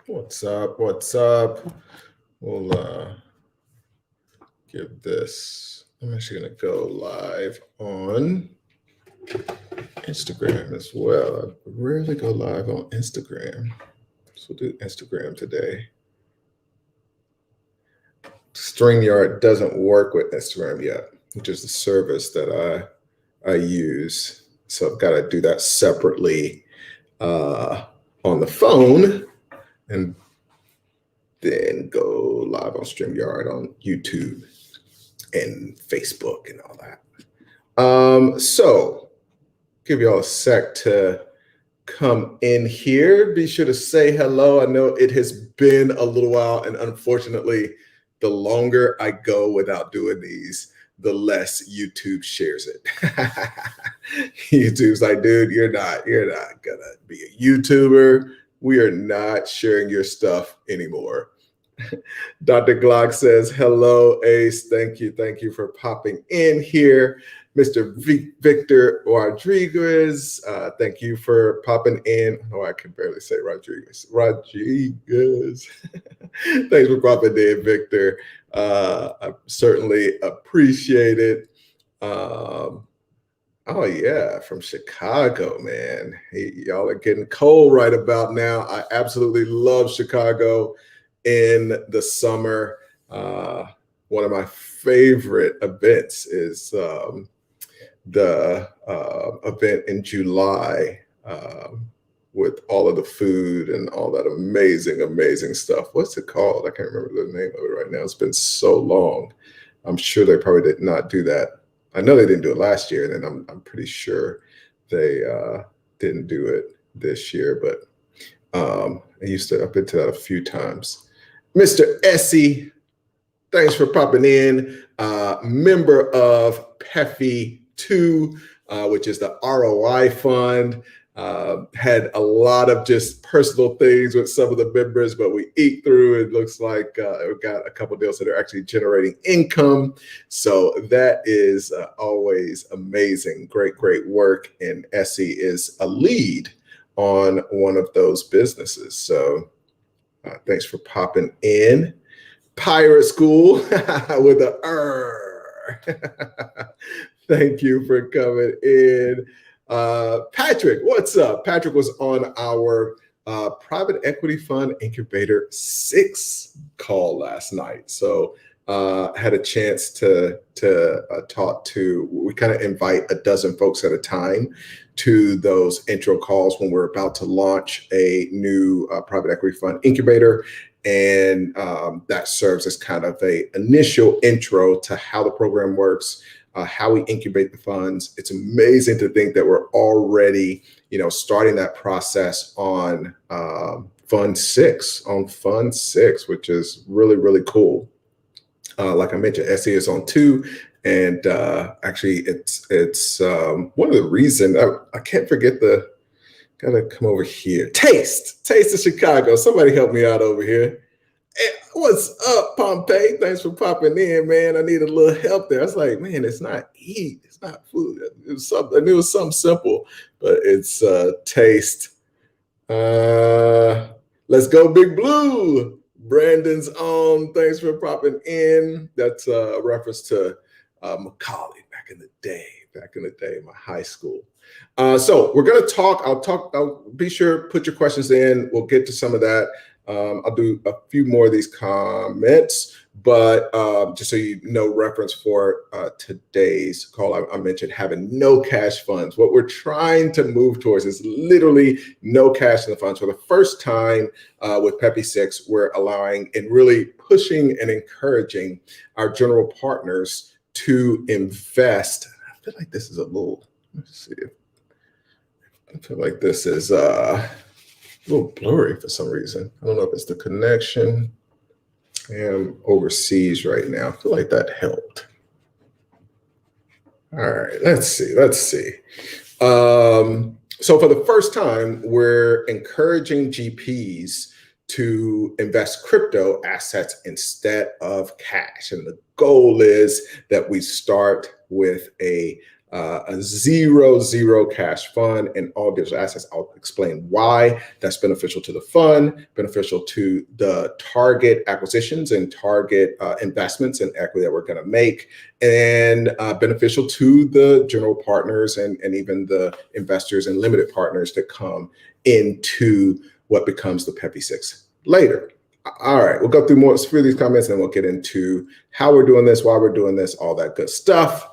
What's up? What's up? We'll give this. I'm actually going to go live on Instagram as well. I rarely go live on Instagram, so we'll do Instagram today. StreamYard doesn't work with Instagram yet, which is the service that I use. So I've got to do that separately on the phone and then go live on StreamYard on YouTube and Facebook and all that. So give y'all a sec to come in here. Be sure to say hello. I know it has been a little while, and unfortunately, the longer I go without doing these, the less YouTube shares it. YouTube's like, dude, you're not gonna be a YouTuber. We are not sharing your stuff anymore. Dr. Glock says, hello, Ace. Thank you for popping in here. Mr. Victor Rodriguez, thank you for popping in. Oh, I can barely say Rodriguez. Thanks for popping in, Victor. I certainly appreciate it. Oh yeah, from Chicago, man. Hey, y'all are getting cold right about now. I absolutely love Chicago in the summer. One of my favorite events is the event in July with all of the food and all that amazing stuff. What's it called? I can't remember the name of it right now. It's been so long. I'm sure they probably did not do that. I know they didn't do it last year, and then I'm pretty sure they didn't do it this year, but I've been to that a few times. Mr. Essie, thanks for popping in. Member of PEFI 2, which is the ROI fund. Had a lot of just personal things with some of the members, but we eke through. It looks like we've got a couple deals that are actually generating income. So that is always amazing. Great work. And Essie is a lead on one of those businesses. So thanks for popping in. Pirate School with a Thank you for coming in. Patrick, what's up? Patrick was on our private equity fund Incubator 6 call last night. So had a chance to talk to, we kind of invite a dozen folks at a time to those intro calls when we're about to launch a new private equity fund incubator. And that serves as kind of a initial intro to how the program works, how we incubate the funds. It's amazing to think that we're already, starting that process on Fund 6, which is really cool. Like I mentioned, Essie is on 2, and actually, it's one of the reasons I can't forget gotta come over here. Taste of Chicago. Somebody help me out over here. Hey, what's up, Pompey? Thanks for popping in, man. I need a little help there. I was like, man, it's not eat, it's not food. It was something. I knew it was something simple, but it's Taste. Let's go, Big Blue. Brandon's on. Thanks for popping in. That's a reference to Macaulay back in the day, my high school. So we're gonna talk. I'll be sure put your questions in. We'll get to some of that. I'll do a few more of these comments, but just so you know, reference for today's call, I mentioned having no cash funds. What we're trying to move towards is literally no cash in the funds. For the first time with PEFI 6, we're allowing and really pushing and encouraging our general partners to invest. I feel like this is a little, let's see. I feel like this is a little blurry for some reason. I don't know if it's the connection. I am overseas right now. I feel like that helped. All right, let's see. So for the first time, we're encouraging GPs to invest crypto assets instead of cash. And the goal is that we start with a a zero cash fund and all digital assets. I'll explain why that's beneficial to the fund, beneficial to the target acquisitions and target investments and equity that we're going to make, and beneficial to the general partners and even the investors and limited partners that come into what becomes the Peppy Six later. All right, we'll go through more of these comments and then we'll get into how we're doing this, why we're doing this, all that good stuff.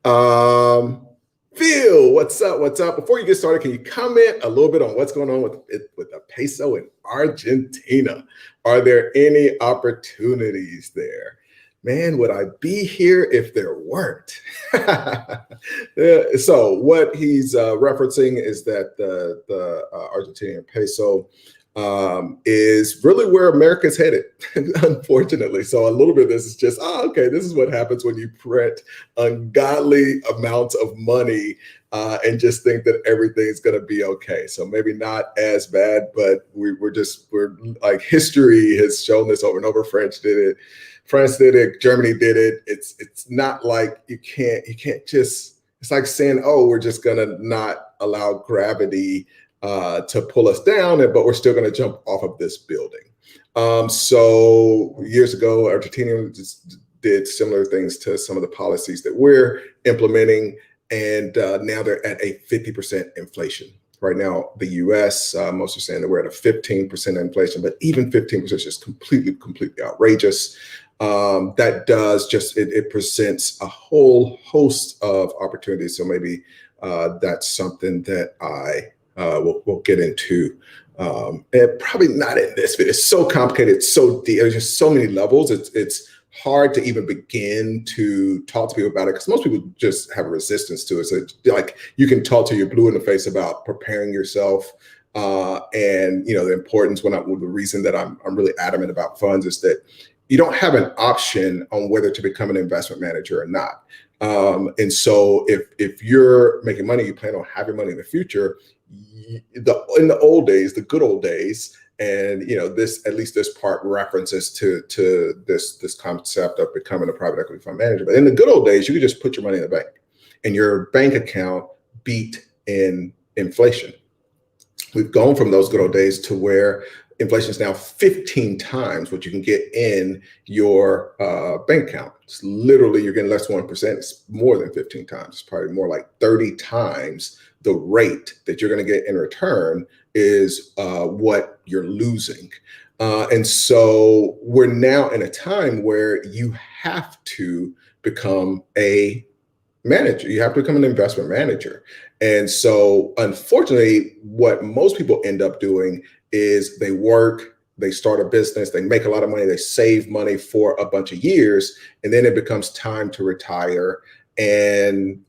Phil, what's up? What's up? Before you get started, can you comment a little bit on what's going on with the peso in Argentina? Are there any opportunities there? Man, would I be here if there weren't? So what he's referencing is that the Argentinian peso is really where America's headed, unfortunately. So a little bit of this is just, okay, this is what happens when you print ungodly amounts of money and just think that everything's going to be okay. So maybe not as bad, but we're like, history has shown this over and over. France did it, Germany did it. It's not like you can't just, it's like saying, oh, we're just going to not allow gravity to pull us down, but we're still going to jump off of this building. So years ago, Argentina just did similar things to some of the policies that we're implementing, and now they're at a 50% inflation. Right now, the U.S., most are saying that we're at a 15% inflation, but even 15% is just completely outrageous. That does just, it presents a whole host of opportunities. So maybe that's something that we'll get into, and probably not in this video. It's so complicated, it's so deep, there's just so many levels. It's hard to even begin to talk to people about it because most people just have a resistance to it. So like, you can talk till you're blue in the face about preparing yourself, and the importance. The reason that I'm really adamant about funds is that you don't have an option on whether to become an investment manager or not. And so if you're making money, you plan on having money in the future. In the old days, the good old days, and at least this part references to this concept of becoming a private equity fund manager. But in the good old days, you could just put your money in the bank, and your bank account beat in inflation. We've gone from those good old days to where inflation is now 15 times what you can get in your bank account. It's literally, you're getting less than 1%. It's more than 15 times. It's probably more like 30 times the rate that you're going to get in return is what you're losing. And so we're now in a time where you have to become a manager. You have to become an investment manager. And so unfortunately, what most people end up doing is they work, they start a business, they make a lot of money, they save money for a bunch of years, and then it becomes time to retire. And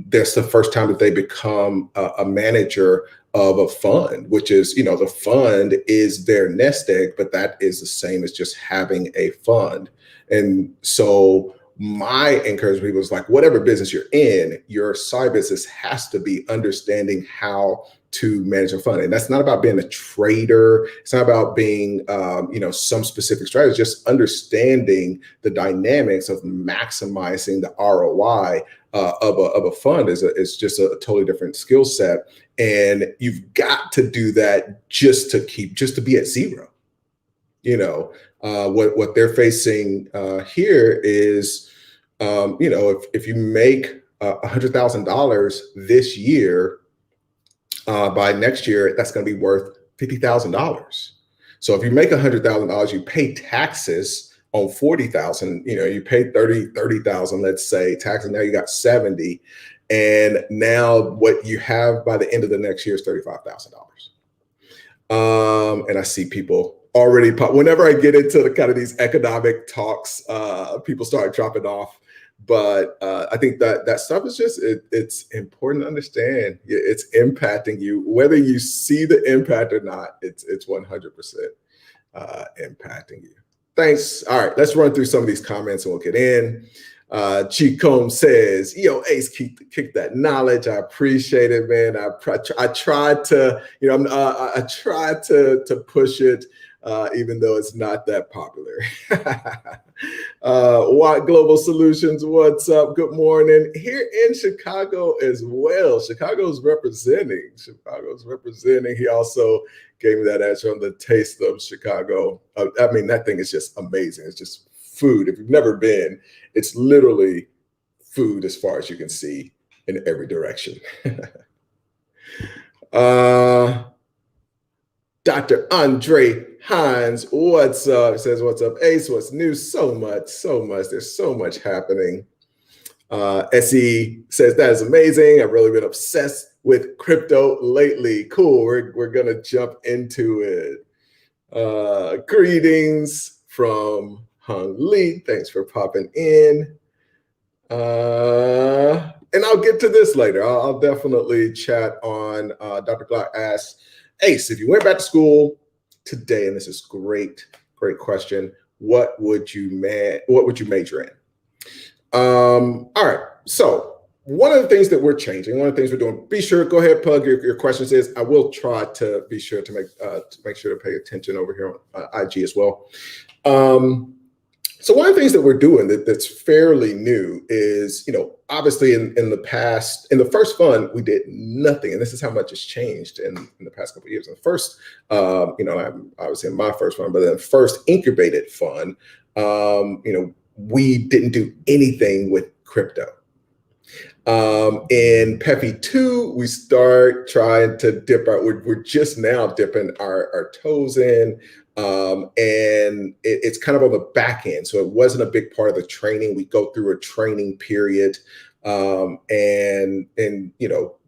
that's the first time that they become a manager of a fund, which is, the fund is their nest egg, but that is the same as just having a fund. And so my encouragement people is like, whatever business you're in, your side business has to be understanding how to manage a fund. And that's not about being a trader. It's not about being, some specific strategy, just understanding the dynamics of maximizing the ROI of a fund is just a totally different skill set. And you've got to do that just to be at zero. What they're facing here is, if you make $100,000 this year, by next year, that's going to be worth $50,000. So if you make $100,000, you pay taxes on $40,000. You paid $30,000, let's say, taxes. Now you got $70,000, and now what you have by the end of the next year is $35,000. And I see people already whenever I get into the kind of these economic talks, people start dropping off. But I think that stuff is just, it's important to understand. It's impacting you, whether you see the impact or not. It's 100% impacting you. Thanks. All right, let's run through some of these comments and we'll get in. Chicom says, "Yo, Ace, kick that knowledge. I appreciate it, man. I tried to, I tried to push it. even though it's not that popular. Watt Global Solutions, what's up? Good morning. Here in Chicago as well. Chicago's representing. He also gave me that answer on the Taste of Chicago. I mean, that thing is just amazing. It's just food. If you've never been, it's literally food as far as you can see in every direction. Dr. Andre Hines, what's up? Says, what's up, Ace? What's new? So much. There's so much happening. SE says, that is amazing. I've really been obsessed with crypto lately. Cool. We're going to jump into it. Greetings from Hung Lee. Thanks for popping in. And I'll get to this later. I'll definitely chat on Dr. Glock asks, Ace, if you went back to school today, and this is great question, what would you major in? All right. So one of the things that we're changing, one of the things we're doing, be sure, go ahead, plug your questions is. I will try to be sure to make sure to pay attention over here on IG as well. So one of the things that we're doing that's fairly new is, obviously in the past, in the first fund, we did nothing. And this is how much has changed in the past couple of years. In the first, I'm obviously in my first fund, but then the first incubated fund, we didn't do anything with crypto. In PEPI 2, we start trying to dip we're just now dipping our toes in. And it's kind of on the back end. So it wasn't a big part of the training. We go through a training period. And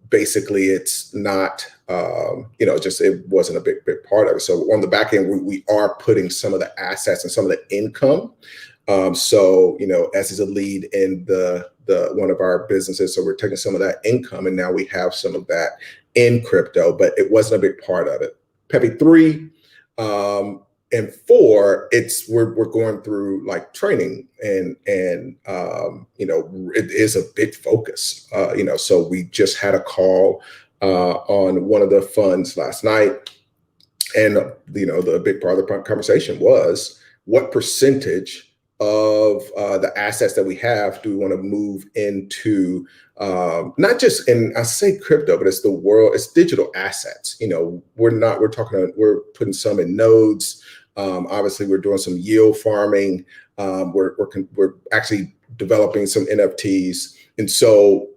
basically it's not, it wasn't a big part of it. So on the back end, we are putting some of the assets and some of the income. As is a lead in the one of our businesses. So we're taking some of that income and now we have some of that in crypto, but it wasn't a big part of it. PEPI 3, and 4, we're going through like training and it is a big focus. So we just had a call on one of the funds last night, and the big part of the conversation was what percentage of the assets that we have do we want to move into not just I say crypto, but it's the world, it's digital assets. We're putting some in nodes. Obviously we're doing some yield farming. We're actually developing some NFTs. And so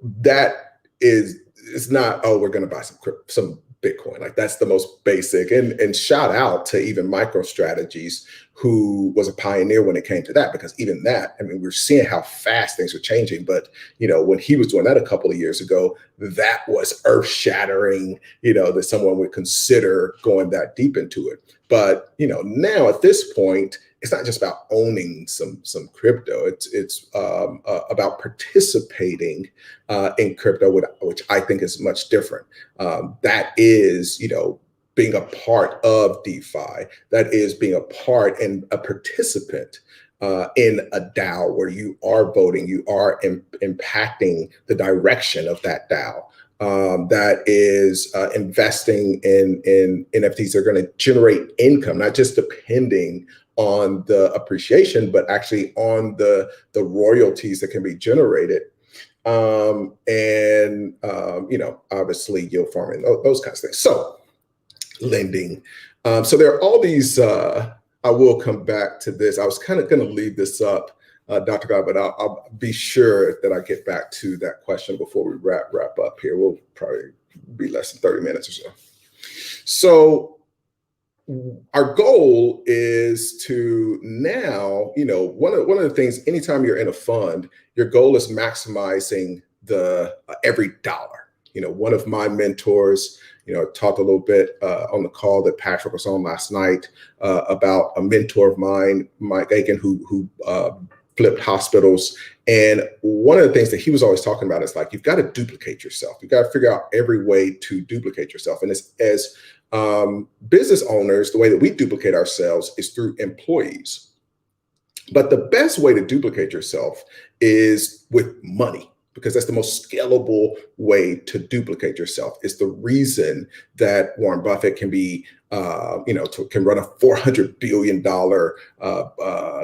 it's not, we're going to buy some Bitcoin. Like that's the most basic, and shout out to even MicroStrategies, who was a pioneer when it came to that, because even that, we're seeing how fast things are changing. But, when he was doing that a couple of years ago, that was earth shattering, that someone would consider going that deep into it. But, now at this point, it's not just about owning some crypto. It's about participating in crypto, which I think is much different. That is, being a part of DeFi. That is being a part and a participant in a DAO where you are voting, you are impacting the direction of that DAO. That is investing in NFTs that are going to generate income, not just depending on the appreciation, but actually on the royalties that can be generated. Obviously yield farming, those kinds of things. So lending. So there are all these, I will come back to this. I was kind of going to leave this up, Dr. God, but I'll be sure that I get back to that question before we wrap up here. We'll probably be less than 30 minutes or so. So our goal is to now, one of the things, anytime you're in a fund, your goal is maximizing every dollar. One of my mentors, talked a little bit on the call that Patrick was on last night about a mentor of mine, Mike Aiken, who flipped hospitals. And one of the things that he was always talking about is like, you've got to duplicate yourself. You've got to figure out every way to duplicate yourself. And as business owners, the way that we duplicate ourselves is through employees. But the best way to duplicate yourself is with money. because that's the most scalable way to duplicate yourself. It's the reason that Warren Buffett can be, can run a $400 billion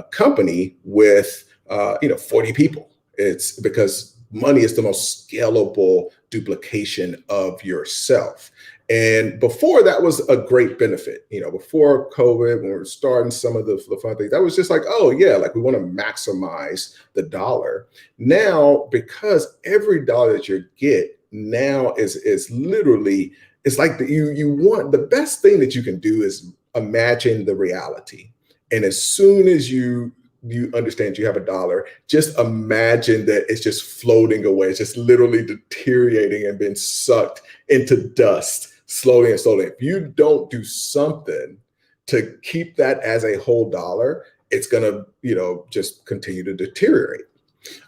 company with, 40 people. It's because money is the most scalable duplication of yourself. And before, that was a great benefit. Before COVID, when we were starting some of the fun things, that was just like, oh yeah, like we want to maximize the dollar. Now, because every dollar that you get now is literally, it's like you want, the best thing that you can do is imagine the reality. And as soon as you understand you have a dollar, just imagine that it's just floating away. It's just literally deteriorating and being sucked into dust slowly and slowly. If you don't do something to keep that as a whole dollar, it's going to, just continue to deteriorate.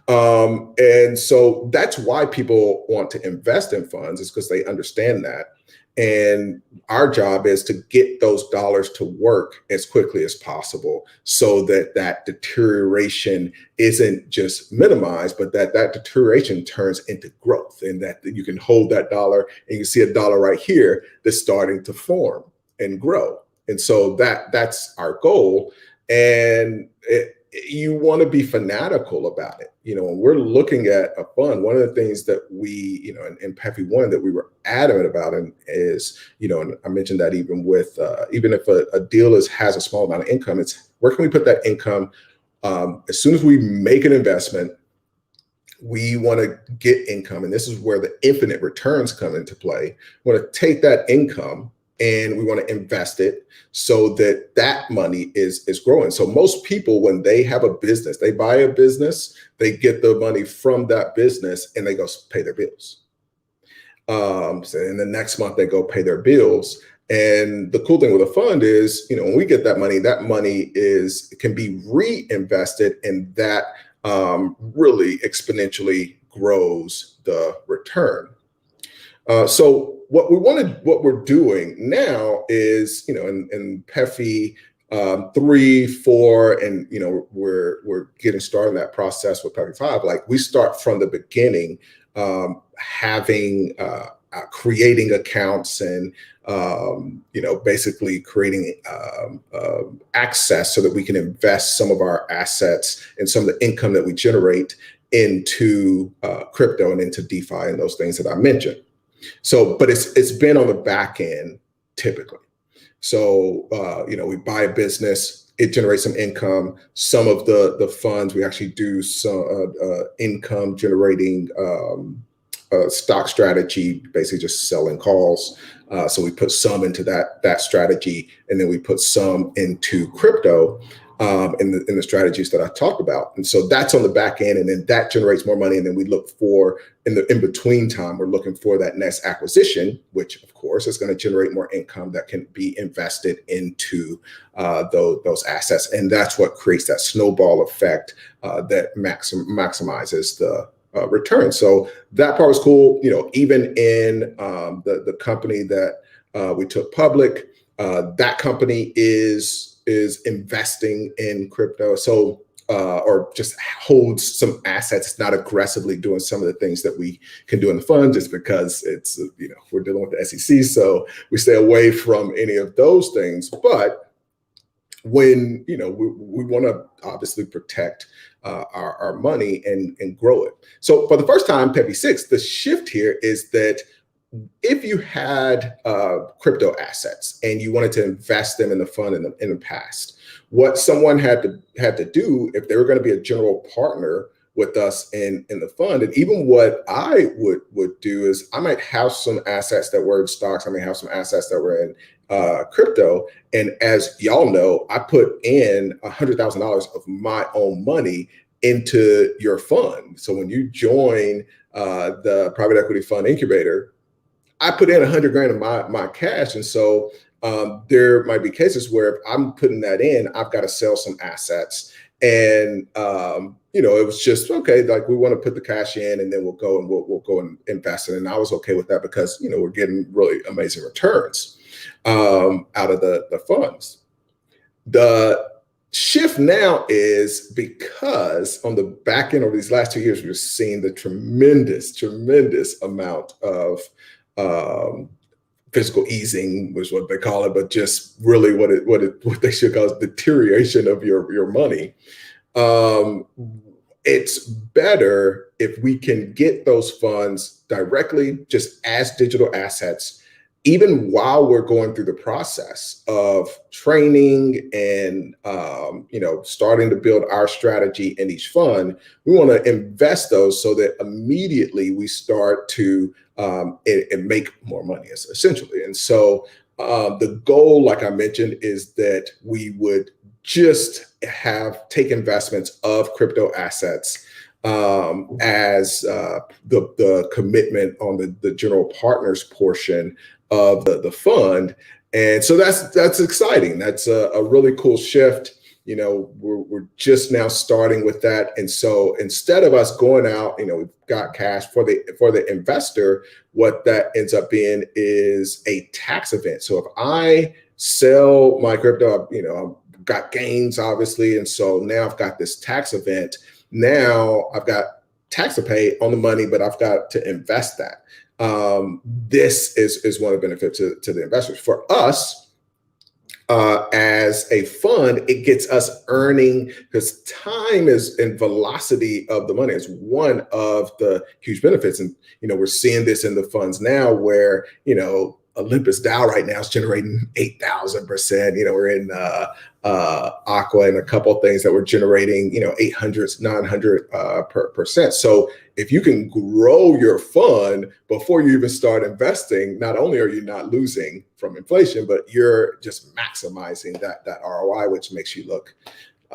And so that's why people want to invest in funds, is because they understand that. And our job is to get those dollars to work as quickly as possible so that that deterioration isn't just minimized, but that deterioration turns into growth, and that you can hold that dollar and you see a dollar right here that's starting to form and grow. And so that's our goal. And you want to be fanatical about it. When we're looking at a fund, one of the things that we, in PEFI 1 that we were adamant about, and is, and I mentioned that even with, even if a deal has a small amount of income, it's where can we put that income? As soon as we make an investment, we want to get income. And this is where the infinite returns come into play. We want to take that income and we want to invest it so that that money is growing. So most people, when they have a business, they buy a business, they get the money from that business and they go pay their bills. So in the next month, they go pay their bills. And the cool thing with a fund is, when we get that money can be reinvested, and that really exponentially grows the return. So what we're doing now is, in PEFI 3, 4, and we're getting started in that process with PEFI 5. Like, we start from the beginning, creating accounts and basically creating access so that we can invest some of our assets and some of the income that we generate into crypto and into DeFi and those things that I mentioned. So, but it's been on the back end typically. So, we buy a business, it generates some income. Some of the funds, we actually do some income generating stock strategy, basically just selling calls. So we put some into that strategy, and then we put some into crypto in the strategies that I talked about. And so that's on the back end, and then that generates more money. And then we look for, in between time, we're looking for that next acquisition, which of course is going to generate more income that can be invested into those assets. And that's what creates that snowball effect that maximizes the return. So that part was cool. Even in the company that we took public, that company is investing in crypto. So or just holds some assets. It's not aggressively doing some of the things that we can do in the fund, just because it's, we're dealing with the SEC. So we stay away from any of those things. But when, we want to obviously protect our money and grow it. So for the first time, PEFI 6, the shift here is that if you had crypto assets and you wanted to invest them in the fund in the past, what someone had to do, if they were going to be a general partner with us in the fund, and even what I would do is, I might have some assets that were in stocks, I may have some assets that were in crypto, and as y'all know, I put in $100,000 of my own money into your fund. So when you join the private equity fund Incubator, I put in 100 grand of my cash. And so there might be cases where if I'm putting that in, I've got to sell some assets. And, it was just, okay, like, we want to put the cash in, and then we'll go and invest it. And I was okay with that because, we're getting really amazing returns out of the funds. shift now is because on the back end over these last 2 years, we're seeing the tremendous amount of physical easing was what they call it, but just really what they should call is deterioration of your money. It's better if we can get those funds directly just as digital assets, even while we're going through the process of training and starting to build our strategy in each fund. We want to invest those so that immediately we start to and make more money, essentially. And so the goal, like I mentioned, is that we would just take investments of crypto assets as the commitment on the general partners portion of the fund. And so that's exciting. That's a really cool shift. We're just now starting with that. And so instead of us going out, we've got cash for the investor, what that ends up being is a tax event. So if I sell my crypto, I've got gains, obviously. And so now I've got this tax event. Now I've got tax to pay on the money, but I've got to invest that. This is one of the benefits to the investors. For us, as a fund, it gets us earning, because time is and velocity of the money is one of the huge benefits. And, we're seeing this in the funds now where, Olympus Dow right now is generating 8,000%. We're in Aqua and a couple of things that we're generating, 800s, 900% So if you can grow your fund before you even start investing, not only are you not losing from inflation, but you're just maximizing that ROI, which makes you look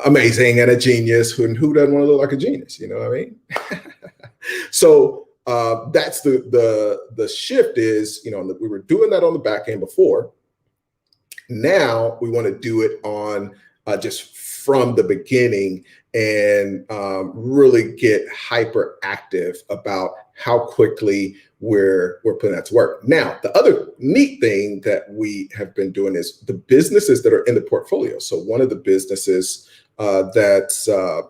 amazing and a genius. Who doesn't want to look like a genius? You know what I mean? So that's the shift is, we were doing that on the back end before. Now we want to do it on just from the beginning and really get hyper active about how quickly we're putting that to work. Now, the other neat thing that we have been doing is the businesses that are in the portfolio. So one of the businesses that's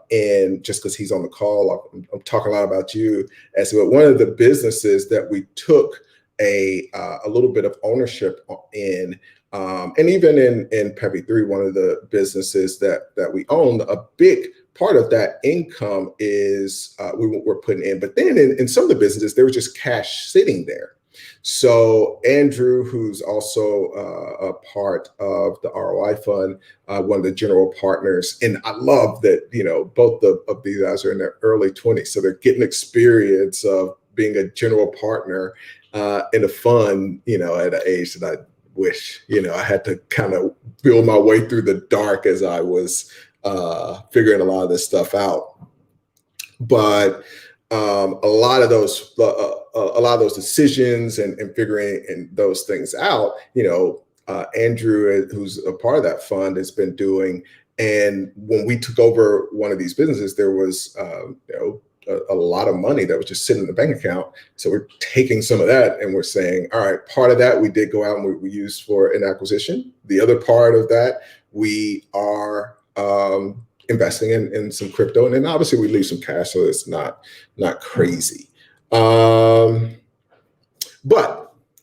in, just because he's on the call, I'm talking a lot about you, as well. One of the businesses that we took a little bit of ownership in, and even in Peppy 3, one of the businesses that we own, a big part of that income is we're putting in. But then in some of the businesses, there was just cash sitting there. So Andrew, who's also a part of the ROI fund, one of the general partners, and I love that, both of these guys are in their early 20s. So they're getting experience of being a general partner in a fund, at an age that I wish, I had to kind of build my way through the dark as I was figuring a lot of this stuff out. But a lot of those decisions and figuring those things out, Andrew, who's a part of that fund, has been doing. And when we took over one of these businesses, there was a lot of money that was just sitting in the bank account. So we're taking some of that and we're saying, all right, part of that we did go out and we used for an acquisition. The other part of that we are investing in some crypto, and then obviously we leave some cash, so it's not crazy. But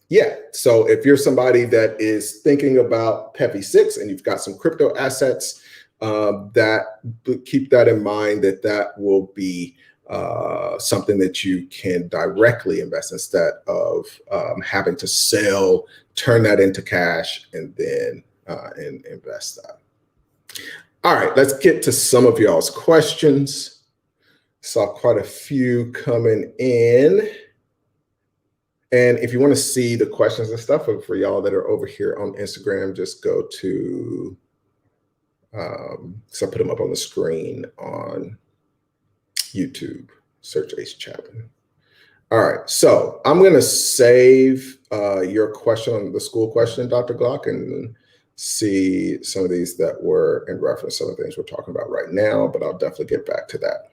yeah, so if you're somebody that is thinking about Peppy 6 and you've got some crypto assets, keep that in mind, that will be something that you can directly invest instead of having to sell, turn that into cash, and then invest that. All right, let's get to some of y'all's questions. Saw quite a few coming in. And if you want to see the questions and stuff for y'all that are over here on Instagram, just go to, so I put them up on the screen on YouTube, search H. Chapman. All right, so I'm going to save your question on the school question, Dr. Glock, and see some of these that were in reference to some of the things we're talking about right now, but I'll definitely get back to that.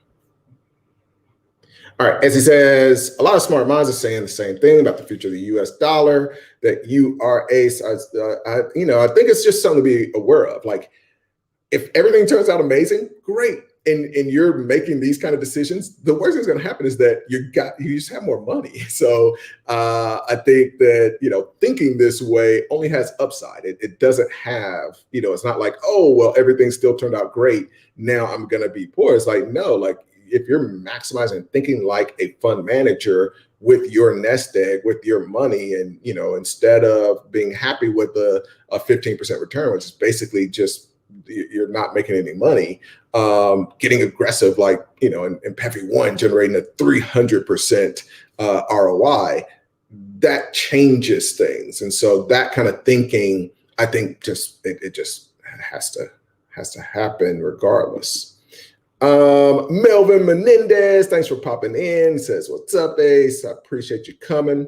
All right, as he says, a lot of smart minds are saying the same thing about the future of the US dollar, that you are I think it's just something to be aware of. Like, if everything turns out amazing, great. And you're making these kind of decisions, the worst thing's going to happen is that you just have more money. So I think that, thinking this way only has upside. It doesn't have, it's not like, oh, well, everything still turned out great, now I'm going to be poor. It's like, no, like if you're maximizing, thinking like a fund manager with your nest egg, with your money, and, instead of being happy with a 15% return, which is basically just, you're not making any money, getting aggressive, like, in PEFI 1, generating a 300% ROI, that changes things. And so that kind of thinking, I think it just has to happen regardless. Melvin Menendez, thanks for popping in. He says, what's up, Ace? I appreciate you coming.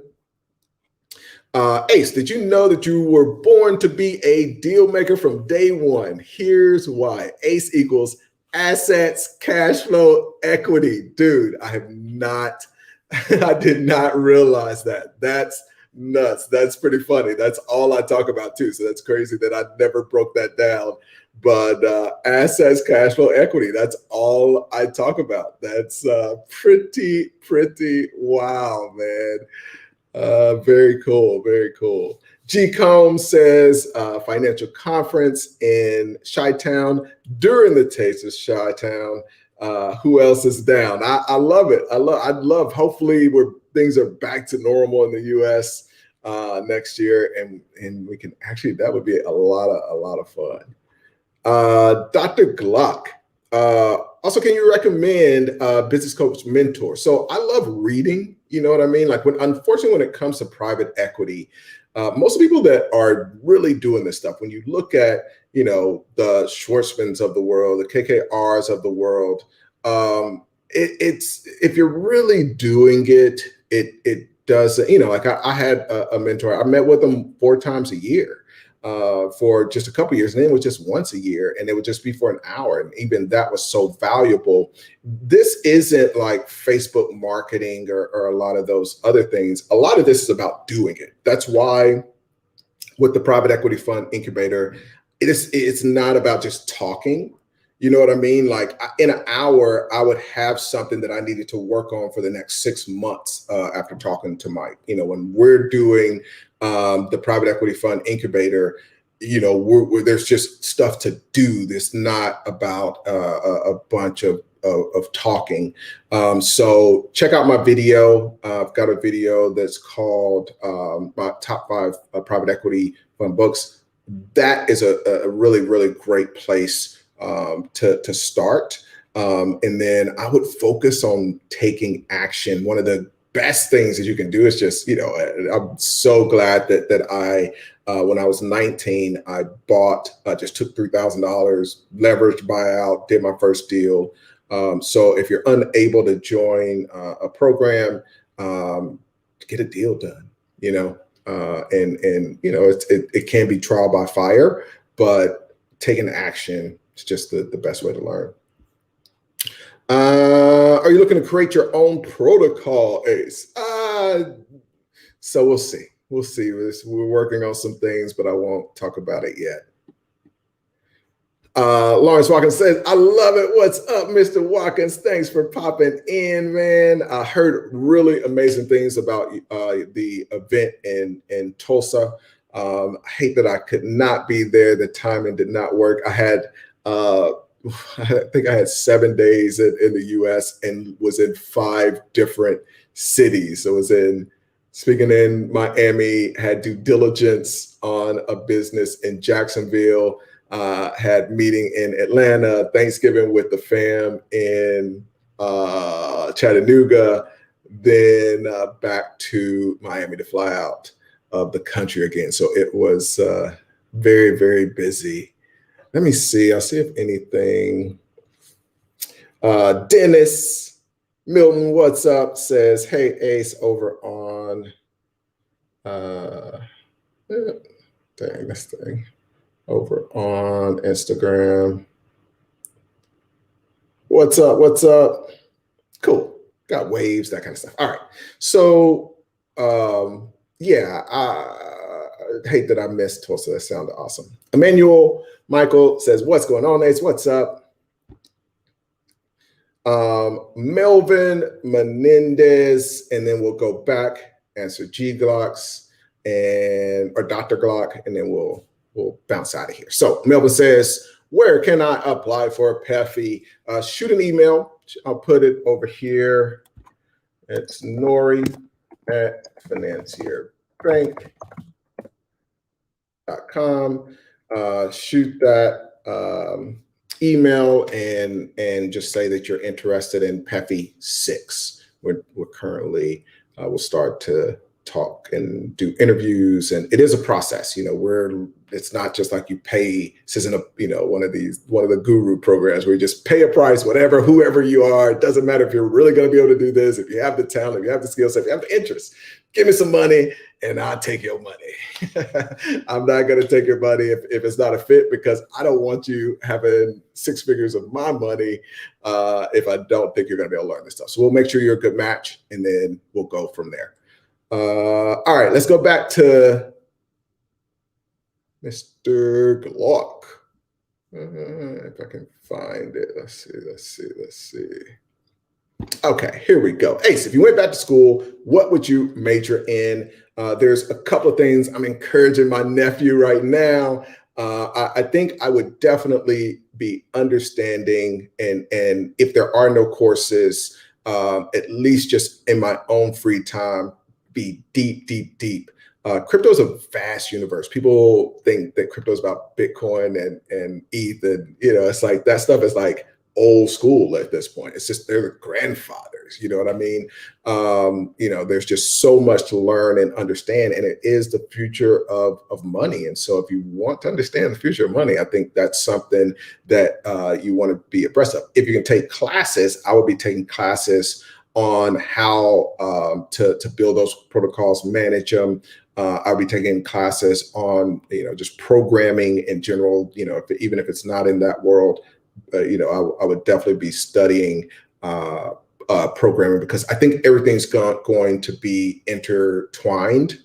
Ace, did you know that you were born to be a deal maker from day one? Here's why. ACE equals assets, cash flow, equity. Dude, I did not realize that. That's nuts. That's pretty funny. That's all I talk about too. So that's crazy that I never broke that down. But assets, cash flow, equity, that's all I talk about. That's pretty wow, man. Very cool, very cool. G. Combs says financial conference in Chi-Town during the Taste of Chi-Town. Who else is down? I love it. I'd love. Hopefully, things are back to normal in the U.S. Next year, and we can actually. That would be a lot of fun. Dr. Glock. Also, can you recommend business coach mentor? So I love reading. You know what I mean? Like unfortunately, when it comes to private equity, most of the people that are really doing this stuff, when you look at, the Schwartzmans of the world, the KKRs of the world, it's if you're really doing it, it does, like I had a mentor. I met with him 4 times a year for just a couple of years, and then it was just once a year, and it would just be for an hour, and even that was so valuable. This isn't like Facebook marketing or a lot of those other things. A lot of this is about doing it. That's why with the private equity fund Incubator, it's not about just talking. You know what I mean? Like in an hour, I would have something that I needed to work on for the next 6 months after talking to Mike. When we're doing the private equity fund Incubator, there's just stuff to do. There's not about a bunch of talking. So check out my video. I've got a video that's called my top 5 private equity fund books. That is a really, really great place to start. And then I would focus on taking action. One of the best things that you can do is just, I'm so glad that I, when I was 19, I just took $3,000, leveraged buyout, did my first deal. So if you're unable to join a program, get a deal done, and it can be trial by fire, but taking action is just the best way to learn. Are you looking to create your own protocol, Ace? So we'll see. We'll see. We're working on some things, but I won't talk about it yet. Lawrence Watkins says, I love it. What's up, Mr. Watkins? Thanks for popping in, man. I heard really amazing things about the event in Tulsa. I hate that I could not be there. The timing did not work. I think I had 7 days in the US and was in 5 different cities. So I was speaking in Miami, had due diligence on a business in Jacksonville, had meeting in Atlanta, Thanksgiving with the fam in Chattanooga, then back to Miami to fly out of the country again. So it was very, very busy. Let me see. I'll see if anything. Dennis Milton, what's up? Says, hey, Ace, over on, dang, this thing, over on Instagram. What's up? What's up? Cool. Got waves, that kind of stuff. All right. So, yeah, hate that I missed Tulsa. That sounded awesome. Emmanuel Michael says, what's going on, Ace? What's up? Melvin Menendez, and then we'll go back, answer G Glocks or Dr. Glock, and then we'll bounce out of here. So Melvin says, where can I apply for PEFI? Shoot an email. I'll put it over here. It's nori@financierbank.com. Shoot that email and just say that you're interested in PEFI 6. We're currently we'll start to talk and do interviews, and it is a process. It's not just like you pay. This isn't one of the guru programs where you just pay a price, whoever you are. It doesn't matter if you're really going to be able to do this, if you have the talent, if you have the skill set, if you have the interest. Give me some money and I'll take your money. I'm not going to take your money if it's not a fit, because I don't want you having 6 figures of my money if I don't think you're going to be able to learn this stuff. So we'll make sure you're a good match, and then we'll go from there. All right, let's go back to Mr. Glock. If I can find it, let's see. Okay, here we go. Ace, if you went back to school, what would you major in? There's a couple of things I'm encouraging my nephew right now. I think I would definitely be understanding, and if there are no courses, at least just in my own free time, be deep. Crypto is a vast universe. People think that crypto is about Bitcoin and ETH, and it's like that stuff is like old school at this point. It's just they're the grandfathers. You know what I mean? There's just so much to learn and understand, and it is the future of money. And so, if you want to understand the future of money, I think that's something that you want to be abreast of. If you can take classes, I would be taking classes on how to build those protocols, manage them. I'll be taking classes on, just programming in general, even if it's not in that world, I would definitely be studying programming, because I think everything's going to be intertwined.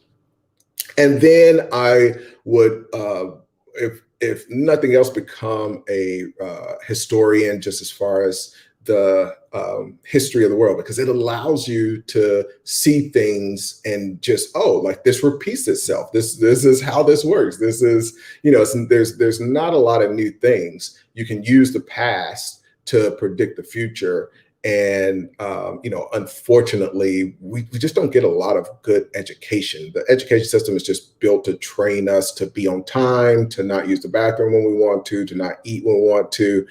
And then I would, if nothing else, become a historian, just as far as the history of the world, because it allows you to see things and just, like this repeats itself. This is how this works. This is, there's not a lot of new things. You can use the past to predict the future. And, unfortunately, we just don't get a lot of good education. The education system is just built to train us to be on time, to not use the bathroom when we want to not eat when we want to.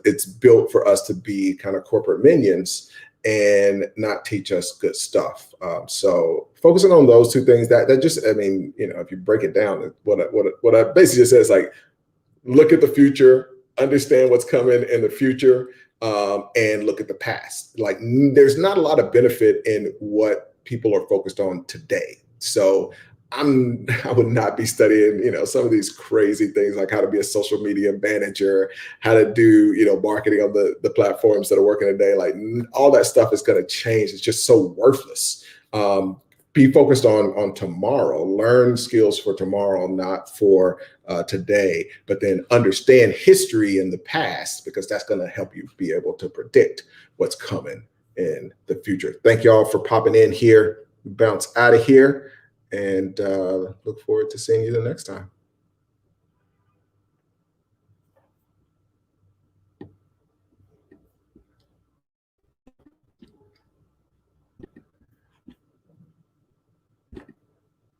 It's built for us to be kind of corporate minions and not teach us good stuff. So focusing on those two things, that just, if you break it down, what I basically just said is like, look at the future, understand what's coming in the future, and look at the past. Like, there's not a lot of benefit in what people are focused on today. So I would not be studying, some of these crazy things like how to be a social media manager, how to do, marketing on the platforms that are working today. Like, all that stuff is going to change. It's just so worthless. Be focused on tomorrow, learn skills for tomorrow, not for today, but then understand history in the past, because that's going to help you be able to predict what's coming in the future. Thank you all for popping in here. Bounce out of here, and look forward to seeing you the next time.